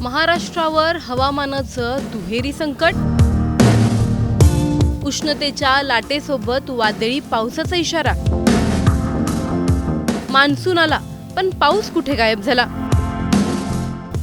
महाराष्ट्रावर हवामानाचं दुहेरी संकट, उष्णतेच्या लाटेसोबत वादळी पावसाचा इशारा. मान्सून आला पण पाऊस कुठे गायब झाला.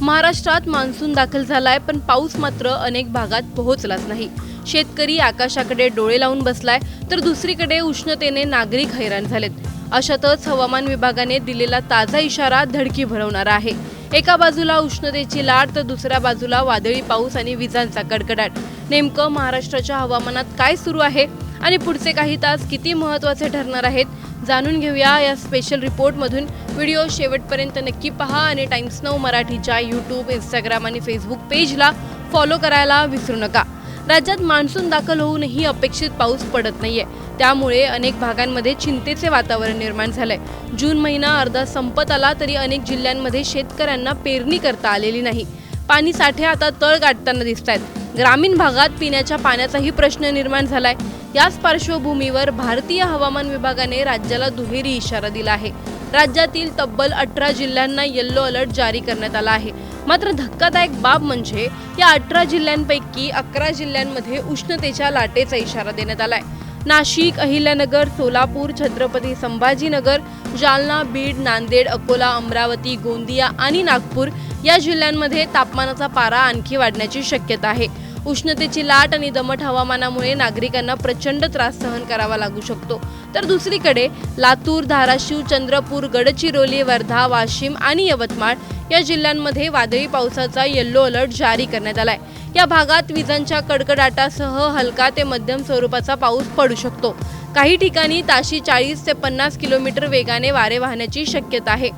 महाराष्ट्रात मान्सून दाखल झालाय पण पाऊस मात्र अनेक भागात पोहोचलाच नाही. शेतकरी आकाशाकडे डोळे लावून बसलाय तर दुसरीकडे उष्णतेने नागरिक हैराण झालेत. अशातच हवामान विभागाने दिलेला ताजा इशारा धडकी भरवणारा आहे. एका बाजूला उष्णतेची लाट तर दुसऱ्या बाजूला वादळी पाऊस आणि विजांचा कडकडाट. नेमकं महाराष्ट्राच्या हवामानात काय सुरू आहे आणि पुढचे काही तास किती महत्त्वाचे ठरणार आहेत, जाणून घेऊया या स्पेशल रिपोर्टमधून. व्हिडिओ शेवटपर्यंत नक्की पहा आणि टाइम्स नाऊ मराठीच्या यूट्यूब, इंस्टाग्राम आणि फेसबुक पेजला फॉलो करायला विसरू नका. राज्यात मान्सून दाखल होऊनही अपेक्षित पाऊस पडत नाहीये. त्यामुळे अनेक भागांमध्ये चिंतेचे वातावरण निर्माण झालंय. जून महिना अर्धा संपत आला तरी अनेक जिल्ह्यांमध्ये शेतकऱ्यांना पेरणी करता आलेली नाही. पाणी साठे आता तळ गाठताना दिसतायत. ग्रामीण भागात पिण्याच्या पाण्याचाही प्रश्न निर्माण झालाय. याच पार्श्वभूमीवर भारतीय हवामान विभागाने राज्याला दुहेरी इशारा दिला आहे. राज्यातील तब्बल 18 जिल्ह्यांना येलो अलर्ट जारी करण्यात आला आहे. मात्र धक्कादायक बाब म्हणजे या 18 जिल्ह्यांपैकी 11 जिल्ह्यांमध्ये उष्णतेच्या लाटेचा इशारा देण्यात आलाय. नाशिक, अहिल्यानगर, सोलापूर, छत्रपती संभाजीनगर, जालना, बीड, नांदेड, अकोला, अमरावती, गोंदिया आणि नागपूर या जिल्ह्यांमध्ये तापमानाचा पारा आणखी वाढण्याची शक्यता आहे. उष्णतेची लाट आणि दमट हवामानामुळे नागरिकांना प्रचंड त्रास सहन करावा लागू शकतो. तर दुसरीकडे लातूर, धाराशिव, चंद्रपूर, गडचिरोली, वर्धा, वाशिम आणि यवतमाळ या जिल्ह्यांमध्ये वादळी पावसाचा येलो अलर्ट जारी करण्यात आलाय. या भागात विजांच्या कडकडाटासह हलका ते मध्यम स्वरूपाचा पाऊस पडू शकतो. काही ठिकाणी ताशी 40 ते 50 किलोमीटर वेगाने वारे वाहण्याची शक्यता आहे.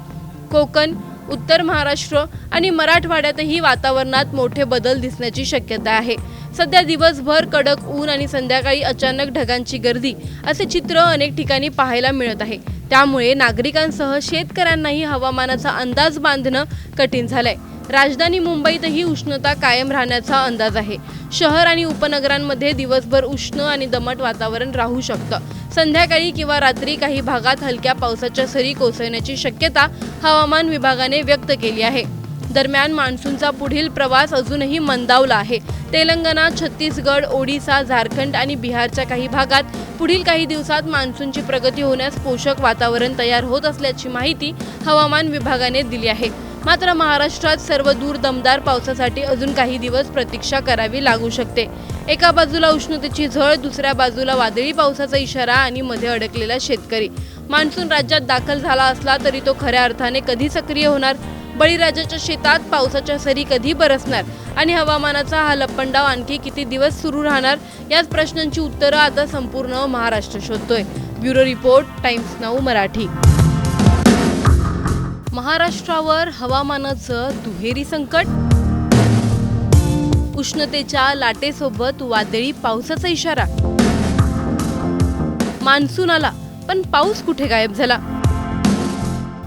कोकण, उत्तर महाराष्ट्र आणि मराठवाड्यातही वातावरणात मोठे बदल दिसण्याची शक्यता आहे. सध्या दिवसभर कडक ऊन आणि संध्याकाळी अचानक ढगांची गर्दी असे चित्र अनेक ठिकाणी पाहायला मिळत आहे. त्यामुळे नागरिकांसह शेतकऱ्यांनाही हवामानाचा अंदाज बांधणं कठीण झालंय. राजधानी मुंबईतही उष्णता कायम राहण्याचा अंदाज आहे. शहर आणि उपनगरांमध्ये दिवसभर उष्ण आणि दमट वातावरण राहू शकतं. संध्याकाळी किंवा रात्री काही भागात हलक्या पावसाच्या सरी कोसळण्याची शक्यता हवामान विभागाने व्यक्त केली आहे. दरम्यान मान्सूनचा पुढील प्रवास अजूनही मंदावला आहे. तेलंगणा, छत्तीसगड, ओडिसा, झारखंड आणि बिहारच्या काही भागात पुढील काही दिवसात मान्सूनची प्रगती होण्यास पोषक वातावरण तयार होत असल्याची माहिती हवामान विभागाने दिली आहे. मात्र महाराष्ट्रात सर्वदूर दमदार पावसासाठी अजून काही दिवस प्रतीक्षा करावी लागू शकते. एका बाजूला उष्णतेची झळ, दुसऱ्या बाजूला वादळी पावसाचा इशारा आणि मध्ये अडकलेला शेतकरी. मान्सून राज्यात दाखल झाला असला तरी तो खऱ्या अर्थाने कधी सक्रिय होणार, बळीराजाच्या शेतात पावसाच्या सरी कधी बरसणार आणि हवामानाचा हा लपंडाव आणखी किती दिवस सुरू राहणार, याच प्रश्नांची उत्तरं आता संपूर्ण महाराष्ट्र शोधतोय. Bureau report, Times Now Marathi. महाराष्ट्रावर हवामानाचं दुहेरी संकट, उष्णतेच्या लाटेसोबत वादळी पावसाचा इशारा. मान्सून आला पण पाऊस कुठे गायब झाला.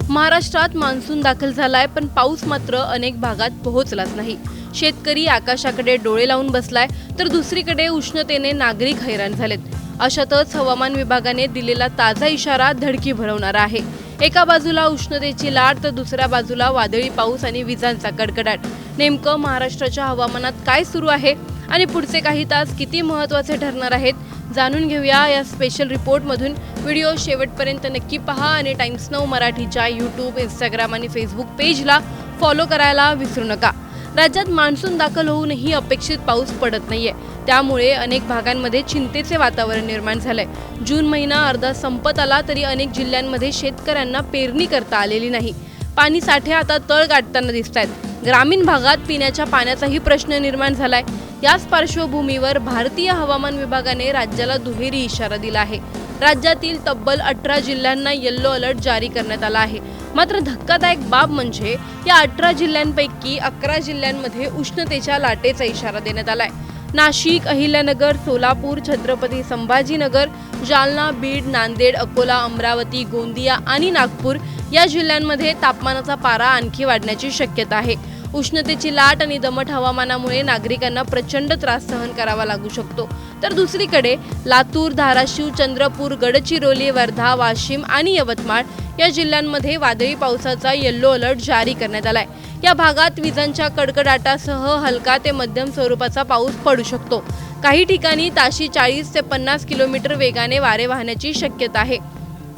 महाराष्ट्रात मान्सून दाखल झालाय पण पाऊस मात्र अनेक भागात पोहोचलाच नाही. शेतकरी आकाशाकडे डोळे लावून बसलाय तर दुसरीकडे उष्णतेने नागरिक हैराण झालेत. अशातच हवामान विभागाने दिलेला ताजा इशारा धडकी भरवणारा आहे. एका बाजूला उष्णतेची लाट तर दुसऱ्या बाजूला वादळी पाऊस आणि विजांचा कडकडाट. नेमकं महाराष्ट्राच्या हवामानात काय सुरू आहे आणि पुढचे काही तास किती महत्त्वाचे ठरणार आहेत, जाणून घेऊया या स्पेशल रिपोर्टमधून. व्हिडिओ शेवटपर्यंत नक्की पहा आणि टाइम्स नाऊ मराठीच्या यूट्यूब, इंस्टाग्राम आणि फेसबुक पेजला फॉलो करायला विसरू नका. राज्यात मान्सून दाखल होऊनही अपेक्षित पाऊस पडत नाहीये. त्यामुळे अनेक भागांमध्ये चिंतेचे वातावरण निर्माण झालंय. जून महिना अर्धा संपत आला तरी अनेक जिल्ह्यांमध्ये शेतकऱ्यांना पेरणी करता आलेली नाही. पाणी साठे आता तळ गाठताना दिसतायत. ग्रामीण भागात पिण्याच्या पाण्याचाही प्रश्न निर्माण झालाय. याच पार्श्वभूमीवर भारतीय हवामान विभागाने राज्याला दुहेरी इशारा दिला आहे. राज्यातील तब्बल 18 जिल्ह्यांना येलो अलर्ट जारी करण्यात आला आहे. मात्र धक्कादायक बाब म्हणजे या 18 जिल्ह्यांपैकी 11 जिल्ह्यांमध्ये उष्णतेच्या लाटेचा इशारा देण्यात आलाय. नाशिक, अहिल्यानगर, सोलापूर, छत्रपती संभाजीनगर, जालना, बीड, नांदेड, अकोला, अमरावती, गोंदिया आणि नागपूर या जिल्ह्यांमध्ये तापमानाचा पारा आणखी वाढण्याची शक्यता आहे. उष्णतेची लाट आणि दमट हवामानामुळे नागरिकांना प्रचंड त्रास सहन करावा लागू शकतो. तर दुसरीकडे लातूर, धाराशिव, चंद्रपूर, गडचिरोली, वर्धा, वाशिम आणि यवतमाळ या जिल्ह्यांमध्ये वादळी पावसाचा येलो अलर्ट जारी करण्यात आलाय. या भागात विजांच्या कडकडाटासह हलका ते मध्यम स्वरूपाचा पाऊस पडू शकतो। काही ठिकाणी ताशी 40 ते 50 किलोमीटर वेगाने वारे वाहण्याची शक्यता आहे।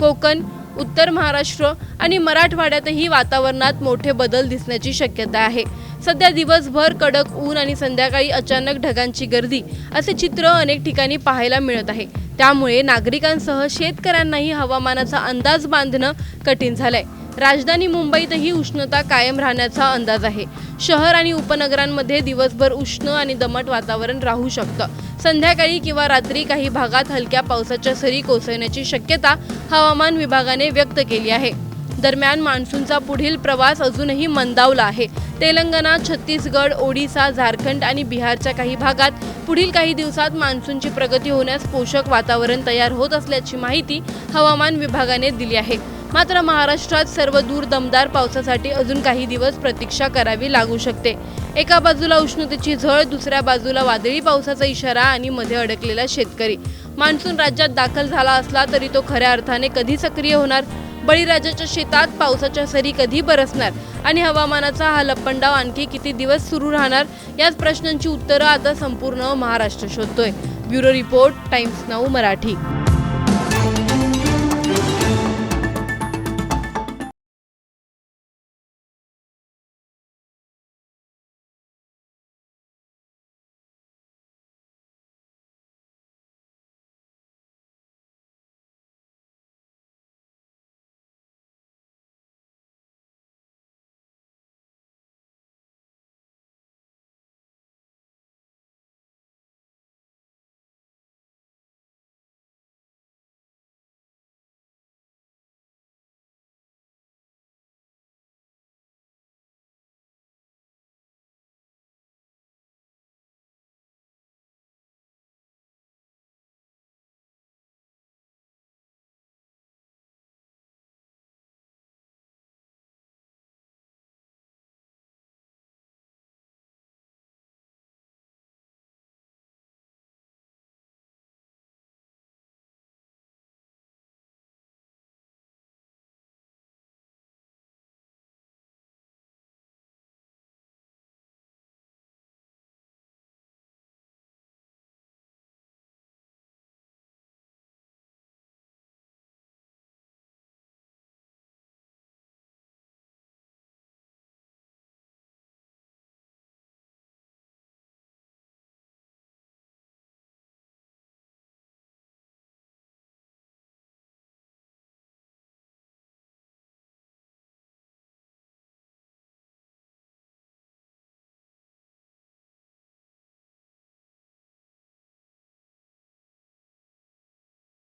कोकण, उत्तर महाराष्ट्र आणि मराठवाड्यातही वातावरणात मोठे बदल दिसण्याची शक्यता आहे। सध्या दिवसभर कडक ऊन आणि संध्याकाळी अचानक ढगांची गर्दी असे चित्र अनेक ठिकाणी पाहायला मिळत आहे। त्यामुळे नागरिकांसह शेतकऱ्यांनाही हवामानाचा अंदाज बांधणं कठीण झालंय। राजधानी मुंबईतही उष्णता कायम राहण्याचा अंदाज आहे। शहर आणि उपनगरांमध्ये दिवसभर उष्ण आणि दमट वातावरण राहू शकतं। संध्याकाळी किंवा रात्री काही भागात हलक्या पावसाच्या सरी कोसळण्याची शक्यता हवामान विभागाने व्यक्त केली आहे। दरम्यान मान्सूनचा पुढील प्रवास अजूनही मंदावला आहे। तेलंगणा, छत्तीसगड, ओडिशा, झारखंड आणि बिहारच्या काही भागात पुढील काही दिवसात मान्सूनची प्रगती होण्यास पोषक वातावरण तयार होत असल्याची माहिती हवामान विभागाने दिली आहे। मात्र महाराष्ट्रात सर्वदूर दमदार पावसासाठी अजून काही दिवस प्रतीक्षा करावी लागू शकते। एका बाजूला उष्णतेची झळ, दुसऱ्या बाजूला वादळी पावसाचा इशारा आणि मध्ये अडकलेला शेतकरी। मान्सून राज्यात दाखल झाला असला तरी तो खऱ्या अर्थाने कधी सक्रिय होणार? बळीराजाच्या शेतात पावसाच्या सरी कधी बरसणार आणि हवामानाचा हा लपंडाव आणखी किती दिवस सुरू राहणार? याच प्रश्नांची उत्तरं आता संपूर्ण महाराष्ट्र शोधतोय। Bureau report, Times Now Marathi.